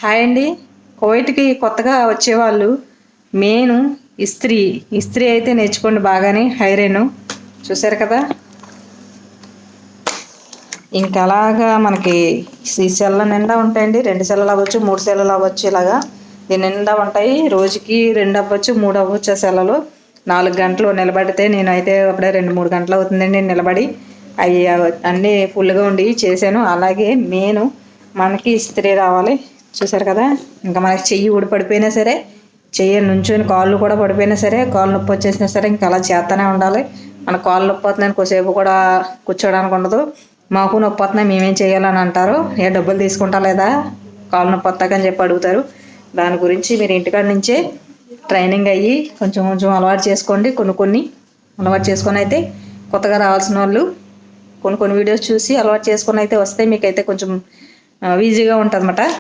Hi అండి. కువైట్కి కొత్తగా వచ్చేవాళ్ళు మెయిన్ ఇస్త్రీ అయితే నేర్చుకోండి బాగానే. హైరేను చూసారు కదా. ఇంకా అలాగా మనకి ఈ సెల్ల నిండా ఉంటాయండి. 2 సెల్లలు అవ్వచ్చు, 3 సెల్లలు అవ్వచ్చు. ఇలాగా దీని నిండా ఉంటాయి. రోజుకి 2 అవ్వచ్చు, 3 అవ్వచ్చు. ఆ సెల్లలు 4 గంటలు నిలబడితే, నేనైతే అప్పుడే 2-3 గంటలు అవుతుందండి నిలబడి. అవి అన్నీ ఫుల్గా ఉండి చేశాను. అలాగే మెయిన్ మనకి ఇస్త్రీ రావాలి. చూసారు కదా. ఇంకా మనకి చెయ్యి ఊడి పడిపోయినా సరే, చెయ్యి నుంచొని కాళ్ళు కూడా పడిపోయినా సరే, కాళ్ళు నొప్పి వచ్చేసినా సరే ఇంకా అలా చేస్తూనే ఉండాలి. మన కాళ్ళు నొప్పి వస్తుందని కొద్దిసేపు కూడా కూర్చోడానికి ఉండదు. మాకు నొప్పి వస్తున్నాయి, మేమేం చేయాలని అంటారు. డబ్బులు తీసుకుంటా లేదా కాళ్ళు నొప్పి వస్తాకని చెప్పి అడుగుతారు. దాని గురించి మీరు ఇంటికాడ నుంచే ట్రైనింగ్ అయ్యి కొంచెం కొంచెం అలవాటు చేసుకోండి. కొన్ని అలవాటు చేసుకొని అయితే కొత్తగా రావాల్సిన వాళ్ళు కొన్ని వీడియోస్ చూసి అలవాటు చేసుకొని అయితే వస్తే మీకైతే కొంచెం ఈజీగా ఉంటుంది అన్నమాట.